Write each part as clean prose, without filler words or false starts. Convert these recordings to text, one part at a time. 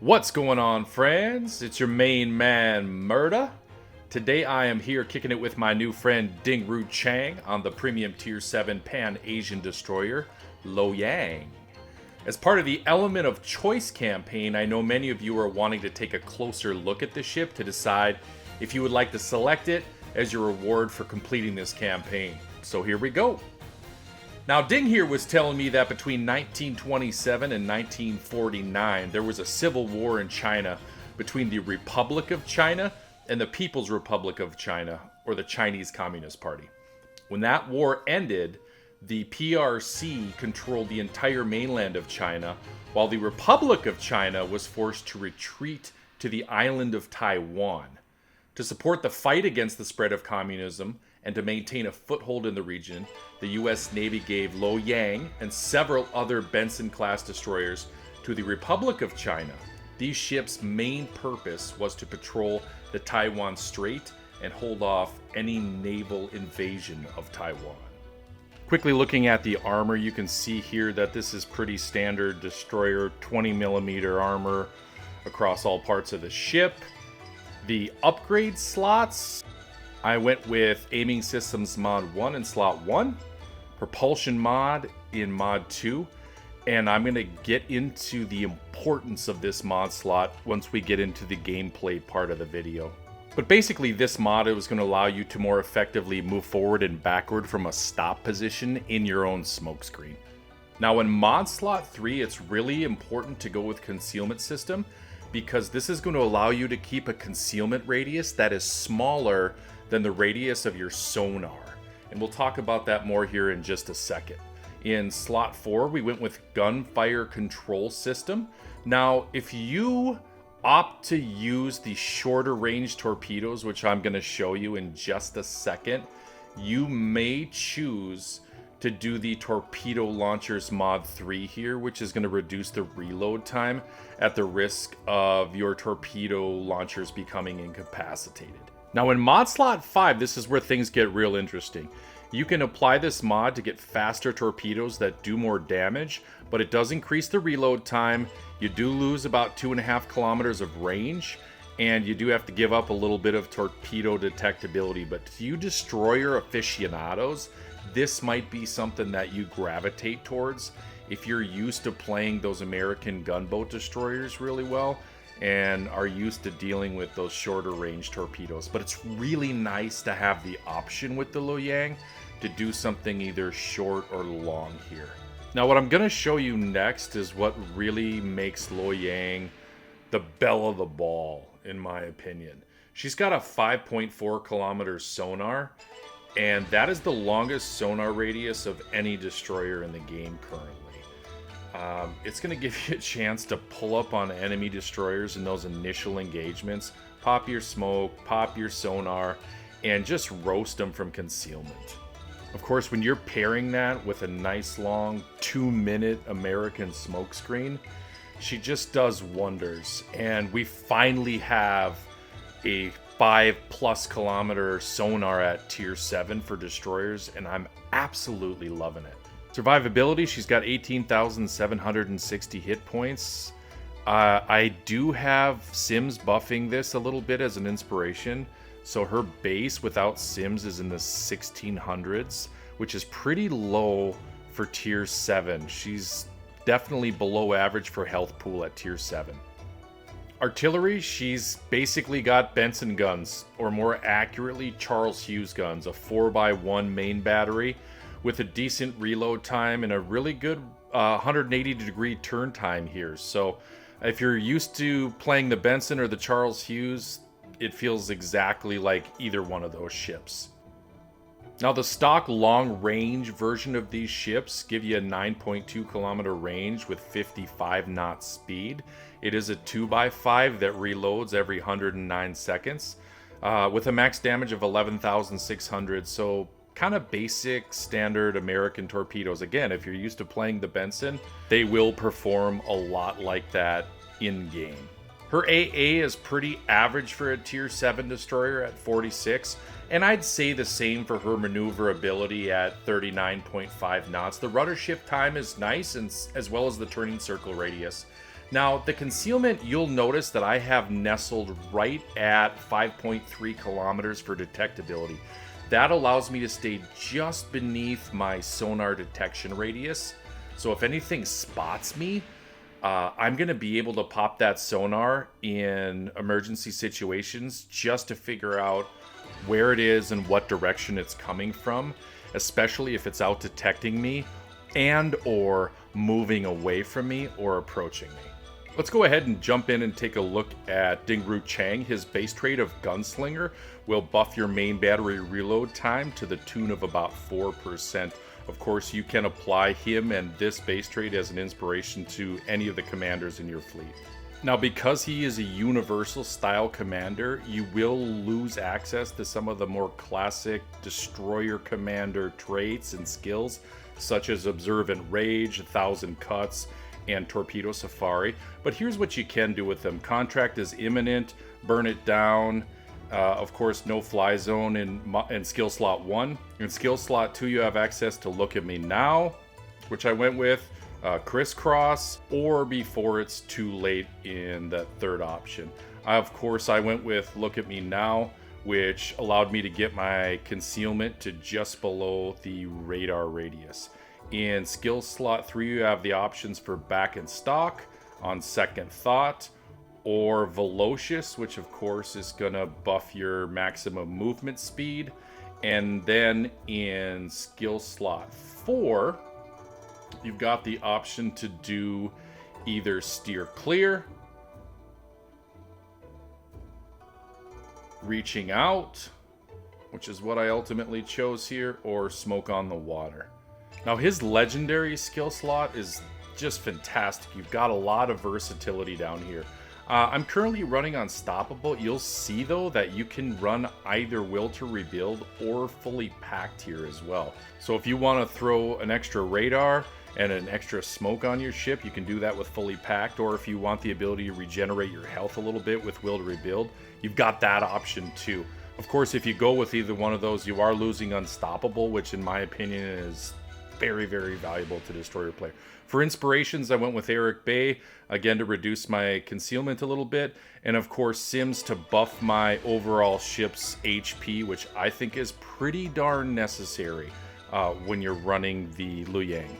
What's going on, friends? It's your main man, Murda. Today I am here kicking it with my new friend Ding Ruchang on the premium tier 7 Pan-Asian destroyer, Loyang. As part of the Element of Choice campaign, I know many of you are wanting to take a closer look at the ship to decide if you would like to select it as your reward for completing this campaign. So here we go. Now, Ding here was telling me that between 1927 and 1949, there was a civil war in China between the Republic of China and the People's Republic of China, or the Chinese Communist Party. When that war ended, the PRC controlled the entire mainland of China, while the Republic of China was forced to retreat to the island of Taiwan. To support the fight against the spread of communism and to maintain a foothold in the region, the U.S. Navy gave Loyang and several other Benson-class destroyers to the Republic of China. These ships' main purpose was to patrol the Taiwan Strait and hold off any naval invasion of Taiwan. Quickly looking at the armor, you can see here that this is pretty standard destroyer 20mm armor across all parts of the ship. The upgrade slots, I went with Aiming Systems Mod 1 in Slot 1, Propulsion Mod in Mod 2, and I'm going to get into the importance of this mod slot once we get into the gameplay part of the video. But basically this mod is going to allow you to more effectively move forward and backward from a stop position in your own smokescreen. Now in Mod Slot 3, it's really important to go with Concealment System, because this is going to allow you to keep a concealment radius that is smaller than the radius of your sonar. And we'll talk about that more here in just a second. In Slot 4, we went with Gunfire Control System. Now, if you opt to use the shorter range torpedoes, which I'm going to show you in just a second, you may choose to do the Torpedo Launchers Mod 3 here, which is going to reduce the reload time at the risk of your torpedo launchers becoming incapacitated. Now in Mod Slot 5, this is where things get real interesting. You can apply this mod to get faster torpedoes that do more damage, but it does increase the reload time. You do lose about 2.5 kilometers of range, and you do have to give up a little bit of torpedo detectability. But to you destroyer aficionados, this might be something that you gravitate towards if you're used to playing those American gunboat destroyers really well and are used to dealing with those shorter range torpedoes. But it's really nice to have the option with the Loyang to do something either short or long here. Now what I'm going to show you next is what really makes Loyang the belle of the ball, in my opinion. She's got a 5.4 kilometer sonar, and that is the longest sonar radius of any destroyer in the game currently. It's going to give you a chance to pull up on enemy destroyers in those initial engagements, pop your smoke, pop your sonar, and just roast them from concealment. Of course, when you're pairing that with a nice long 2-minute American smokescreen, she just does wonders. And we finally have a 5+ kilometer sonar at tier 7 for destroyers, and I'm absolutely loving it. Survivability, she's got 18,760 hit points. I do have Sims buffing this a little bit as an inspiration, so her base without Sims is in the 1600s, which is pretty low for tier 7. She's definitely below average for health pool at tier 7. Artillery, she's basically got Benson guns, or more accurately Charles Hughes guns, a 4x1 main battery with a decent reload time and a really good 180-degree turn time here. So if you're used to playing the Benson or the Charles Hughes, it feels exactly like either one of those ships. Now the stock long-range version of these ships give you a 9.2 kilometer range with 55 knot speed. It is a 2x5 that reloads every 109 seconds with a max damage of 11,600, so kind of basic standard American torpedoes. Again, if you're used to playing the Benson, they will perform a lot like that in game. Her AA is pretty average for a tier 7 destroyer at 46, and I'd say the same for her maneuverability at 39.5 knots. The rudder shift time is nice, and as well as the turning circle radius. Now, the concealment, you'll notice that I have nestled right at 5.3 kilometers for detectability. That allows me to stay just beneath my sonar detection radius. So if anything spots me, I'm going to be able to pop that sonar in emergency situations just to figure out where it is and what direction it's coming from, especially if it's out detecting me and or moving away from me or approaching me. Let's go ahead and jump in and take a look at Ding Ruchang. His base trait of Gunslinger will buff your main battery reload time to the tune of about 4%. Of course, you can apply him and this base trait as an inspiration to any of the commanders in your fleet. Now, because he is a universal style commander, you will lose access to some of the more classic destroyer commander traits and skills, such as Observant Rage, 1,000 Cuts, and Torpedo Safari. But here's what you can do with them. Contract is imminent, burn it down. Of course, no fly zone in skill slot 1. In skill slot 2, you have access to Look at Me Now, which I went with, Crisscross, or before it's too late in that third option. Of course, I went with Look at Me Now, which allowed me to get my concealment to just below the radar radius. In skill slot 3, you have the options for Back in Stock, On Second Thought, or Velocious, which of course is gonna buff your maximum movement speed. And then in skill slot 4, you've got the option to do either Steer Clear, Reaching Out, which is what I ultimately chose here, or Smoke on the Water. Now, his legendary skill slot is just fantastic. You've got a lot of versatility down here. I'm currently running Unstoppable. You'll see, though, that you can run either Will to Rebuild or Fully Packed here as well. So if you want to throw an extra radar and an extra smoke on your ship, you can do that with Fully Packed. Or if you want the ability to regenerate your health a little bit with Will to Rebuild, you've got that option too. Of course, if you go with either one of those, you are losing Unstoppable, which in my opinion is very, very valuable to destroyer player. For inspirations, I went with Eric Bay, again to reduce my concealment a little bit, and of course Sims to buff my overall ship's HP, which I think is pretty darn necessary when you're running the Loyang.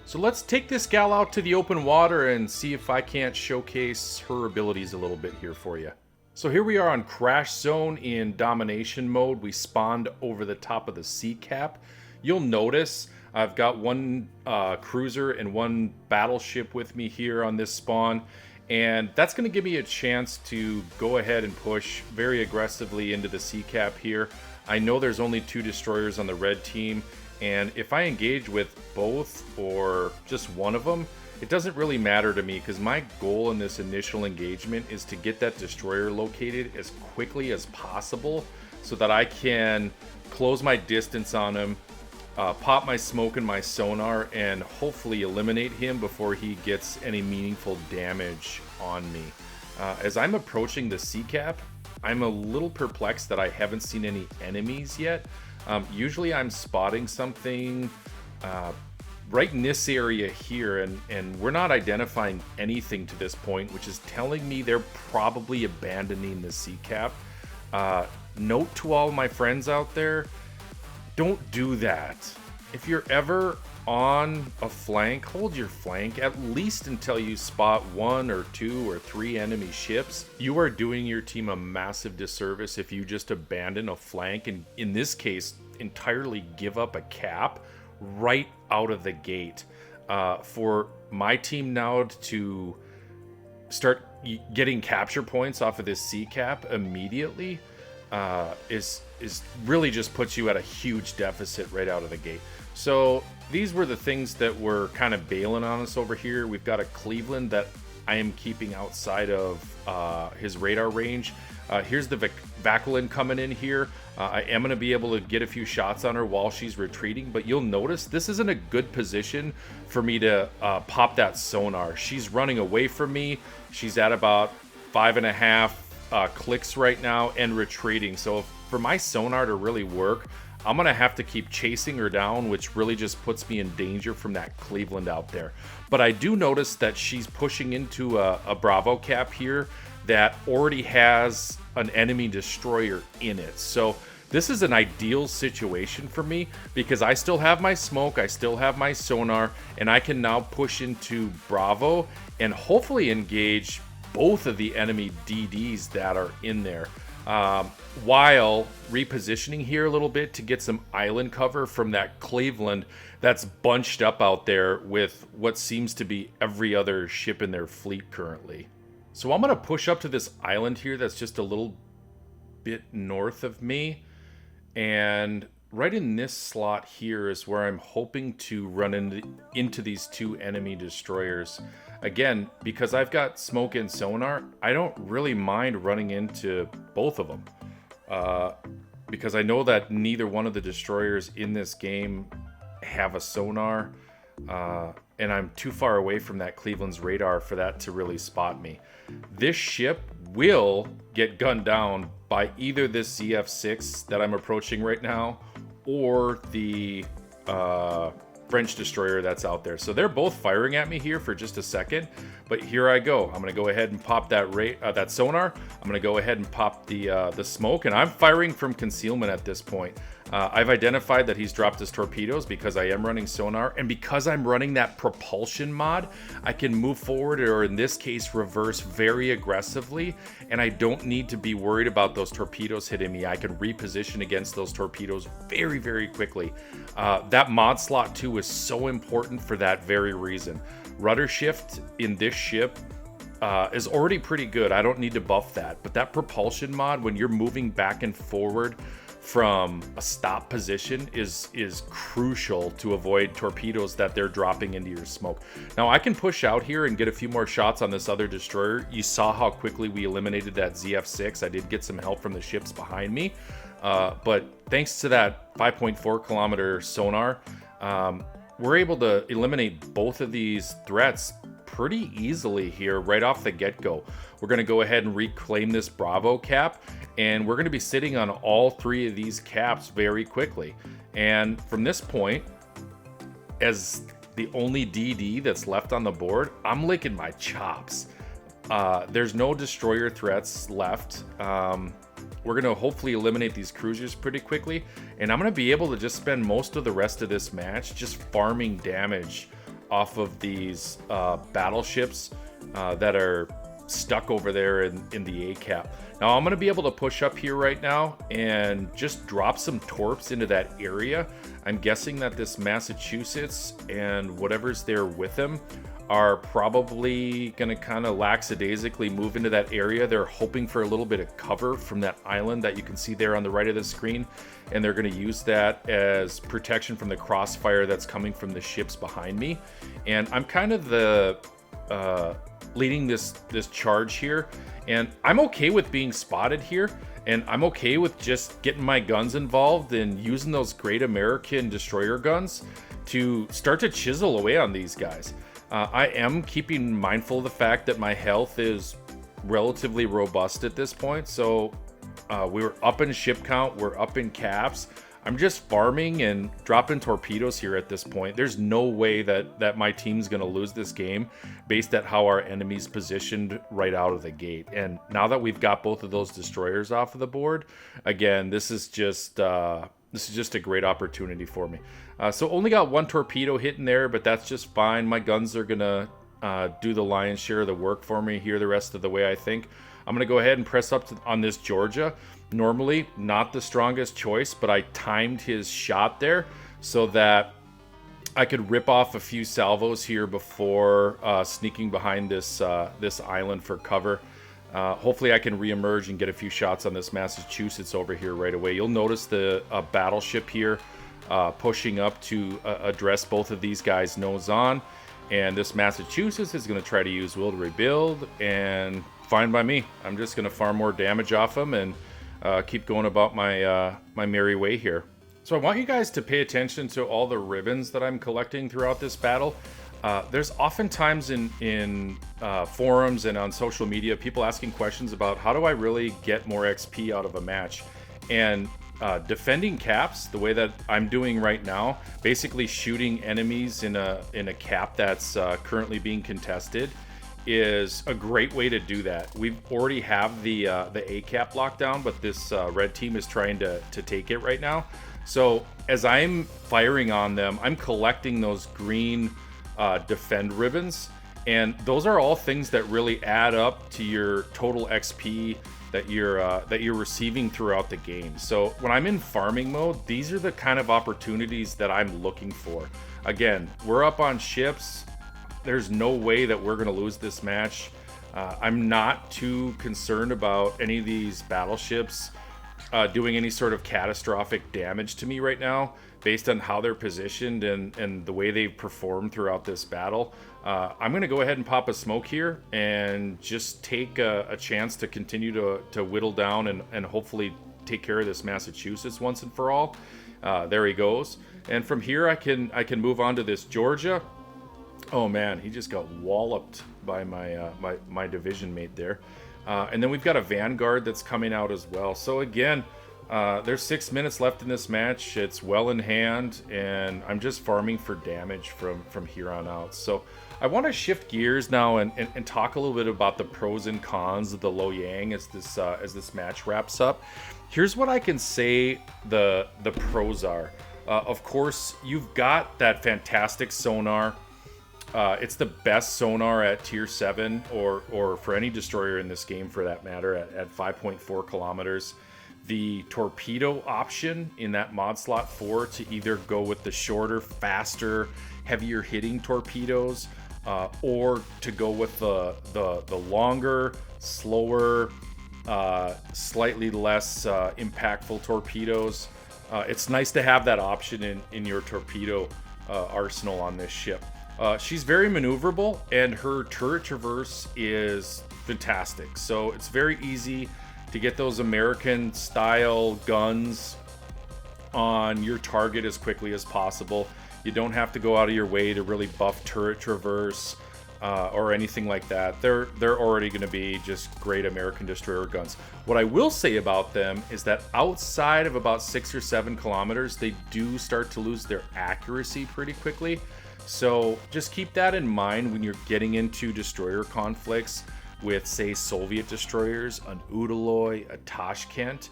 So let's take this gal out to the open water and see if I can't showcase her abilities a little bit here for you. So here we are on Crash Zone in domination mode. We spawned over the top of the sea cap. You'll notice I've got one cruiser and one battleship with me here on this spawn, and that's going to give me a chance to go ahead and push very aggressively into the sea cap here. I know there's only 2 destroyers on the red team, and if I engage with both or just one of them, it doesn't really matter to me, because my goal in this initial engagement is to get that destroyer located as quickly as possible so that I can close my distance on him, pop my smoke and my sonar, and hopefully eliminate him before he gets any meaningful damage on me. As I'm approaching the sea cap, I'm a little perplexed that I haven't seen any enemies yet. Usually I'm spotting something right in this area here, and we're not identifying anything to this point, which is telling me they're probably abandoning the sea cap. Note to all my friends out there, don't do that. If you're ever on a flank, hold your flank at least until you spot 1 or 2 or 3 enemy ships. You are doing your team a massive disservice if you just abandon a flank, and in this case entirely give up a cap right out of the gate. For my team now to start getting capture points off of this sea cap immediately is really just puts you at a huge deficit right out of the gate. So these were the things that were kind of bailing on us over here. We've got a Cleveland that I am keeping outside of his radar range. Here's the Vaquilin coming in here. I am going to be able to get a few shots on her while she's retreating, but you'll notice this isn't a good position for me to pop that sonar. She's running away from me. She's at about 5.5 clicks right now and retreating. So for my sonar to really work, I'm going to have to keep chasing her down, which really just puts me in danger from that Cleveland out there. But I do notice that she's pushing into a Bravo cap here that already has an enemy destroyer in it. So this is an ideal situation for me because I still have my smoke, I still have my sonar, and I can now push into Bravo and hopefully engage both of the enemy DDs that are in there, while repositioning here a little bit to get some island cover from that Cleveland that's bunched up out there with what seems to be every other ship in their fleet currently. So I'm going to push up to this island here that's just a little bit north of me, and right in this slot here is where I'm hoping to run into these two enemy destroyers. Again, because I've got smoke and sonar, I don't really mind running into both of them. Because I know that neither one of the destroyers in this game have a sonar. And I'm too far away from that Cleveland's radar for that to really spot me. This ship will get gunned down by either this ZF6 that I'm approaching right now or the French destroyer that's out there. So they're both firing at me here for just a second, but here I go. I'm going to go ahead and pop that sonar. I'm going to go ahead and pop the smoke, and I'm firing from concealment at this point. I've identified that he's dropped his torpedoes because I am running sonar, and because I'm running that propulsion mod, I can move forward, or in this case reverse, very aggressively, and I don't need to be worried about those torpedoes hitting me. I can reposition against those torpedoes very, very quickly. That mod slot 2 is so important for that very reason. Rudder shift in this ship is already pretty good. I don't need to buff that, but that propulsion mod, when you're moving back and forward from a stop position, is crucial to avoid torpedoes that they're dropping into your smoke. Now I can push out here and get a few more shots on this other destroyer. You saw how quickly we eliminated that ZF6. I did get some help from the ships behind me, but thanks to that 5.4 kilometer sonar, we're able to eliminate both of these threats pretty easily here right off the get-go. We're going to go ahead and reclaim this Bravo cap, and we're going to be sitting on all 3 of these caps very quickly. And from this point, as the only DD that's left on the board, I'm licking my chops. There's no destroyer threats left. We're going to hopefully eliminate these cruisers pretty quickly, and I'm going to be able to just spend most of the rest of this match just farming damage off of these battleships that are stuck over there in the A cap. Now I'm going to be able to push up here right now and just drop some torps into that area. I'm guessing that this Massachusetts and whatever's there with them are probably going to kind of lackadaisically move into that area. They're hoping for a little bit of cover from that island that you can see there on the right of the screen, and they're going to use that as protection from the crossfire that's coming from the ships behind me. And I'm kind of the leading this charge here, and I'm okay with being spotted here, and I'm okay with just getting my guns involved and using those great American destroyer guns to start to chisel away on these guys. I am keeping mindful of the fact that my health is relatively robust at this point, so we're up in ship count, we're up in caps. I'm just farming and dropping torpedoes here at this point. There's no way that my team's going to lose this game based at how our enemy's positioned right out of the gate. And now that we've got both of those destroyers off of the board, again, this is just a great opportunity for me. So only got 1 torpedo hitting there, but that's just fine. My guns are going to do the lion's share of the work for me here the rest of the way, I think. I'm going to go ahead and press up on this Georgia. Normally, not the strongest choice, but I timed his shot there so that I could rip off a few salvos here before sneaking behind this island for cover. Hopefully I can reemerge and get a few shots on this Massachusetts over here right away. You'll notice the battleship here pushing up to address both of these guys nose on. And this Massachusetts is going to try to use will to rebuild, and fine by me. I'm just going to farm more damage off them and keep going about my merry way here. So I want you guys to pay attention to all the ribbons that I'm collecting throughout this battle. There's oftentimes in forums and on social media, people asking questions about how do I really get more XP out of a match. And defending caps, the way that I'm doing right now, basically shooting enemies in a cap that's currently being contested, is a great way to do that. We already have the A cap lockdown, but this red team is trying to take it right now. So as I'm firing on them, I'm collecting those green defend ribbons, and those are all things that really add up to your total XP that you're receiving throughout the game. So when I'm in farming mode, these are the kind of opportunities that I'm looking for. Again, we're up on ships. There's no way that we're going to lose this match. I'm not too concerned about any of these battleships doing any sort of catastrophic damage to me right now, based on how they're positioned and the way they've performed throughout this battle. I'm going to go ahead and pop a smoke here and just take a chance to continue to whittle down and hopefully take care of this Massachusetts once and for all. There he goes. And from here, I can move on to this Georgia. Oh man, he just got walloped by my division mate there. And then we've got a Vanguard that's coming out as well. So again, there's 6 minutes left in this match. It's well in hand, and I'm just farming for damage from here on out. So I want to shift gears now and talk a little bit about the pros and cons of the Loyang as this match wraps up. Here's what I can say the pros are. Of course, you've got that fantastic sonar. It's the best sonar at tier 7 or for any destroyer in this game for that matter at 5.4 kilometers. The torpedo option in that mod slot 4 to either go with the shorter, faster, heavier hitting torpedoes, or to go with the longer, slower, slightly less impactful torpedoes. It's nice to have that option in your torpedo arsenal on this ship. She's very maneuverable, and her turret traverse is fantastic. So it's very easy to get those American style guns on your target as quickly as possible. You don't have to go out of your way to really buff turret traverse or anything like that. They're already going to be just great American destroyer guns. What I will say about them is that outside of about 6 or 7 kilometers, they do start to lose their accuracy pretty quickly. So just keep that in mind when you're getting into destroyer conflicts with, say, Soviet destroyers, an Udaloy, a Tashkent.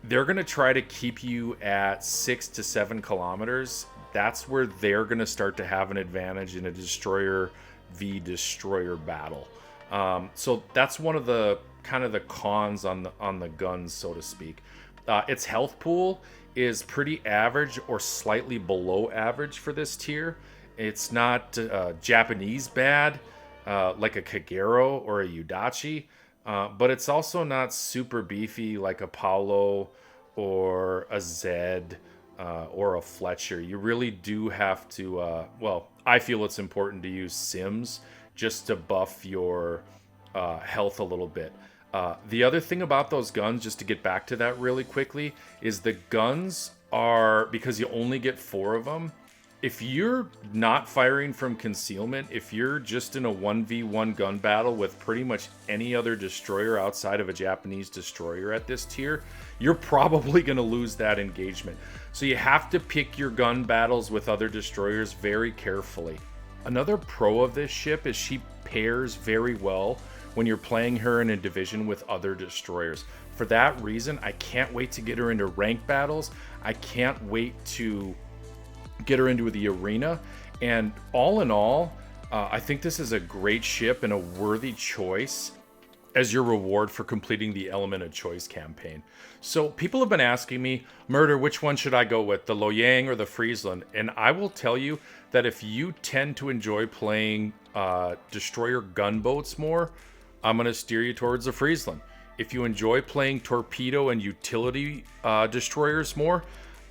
They're going to try to keep you at 6 to 7 kilometers. That's where they're going to start to have an advantage in a destroyer v destroyer battle. So that's one of the kind of the cons on the guns, so to speak. Its health pool is pretty average or slightly below average for this tier. It's not Japanese bad like a Kagero or a Udachi, but it's also not super beefy like a Paolo or a Zed or a Fletcher. You really do have to, well, I feel it's important to use Sims just to buff your health a little bit. The other thing about those guns, just to get back to that really quickly, is the guns are, because you only get 4 of them, if you're not firing from concealment, if you're just in a 1v1 gun battle with pretty much any other destroyer outside of a Japanese destroyer at this tier, you're probably going to lose that engagement. So you have to pick your gun battles with other destroyers very carefully. Another pro of this ship is she pairs very well when you're playing her in a division with other destroyers. For that reason, I can't wait to get her into ranked battles. I can't wait to get her into the arena. And all in all, I think this is a great ship and a worthy choice as your reward for completing the Element of Choice campaign. So people have been asking me, Murder, which one should I go with, the Loyang or the Friesland? And I will tell you that if you tend to enjoy playing destroyer gunboats more, I'm going to steer you towards the Friesland. If you enjoy playing torpedo and utility destroyers more,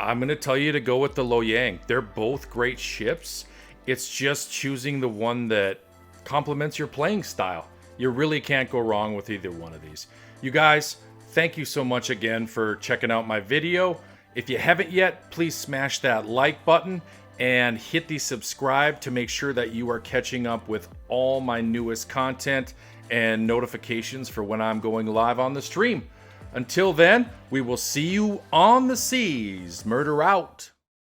I'm going to tell you to go with the Loyang. They're both great ships. It's just choosing the one that complements your playing style. You really can't go wrong with either one of these. You guys, thank you so much again for checking out my video. If you haven't yet, please smash that like button and hit the subscribe to make sure that you are catching up with all my newest content and notifications for when I'm going live on the stream. Until then, we will see you on the seas. Murder out.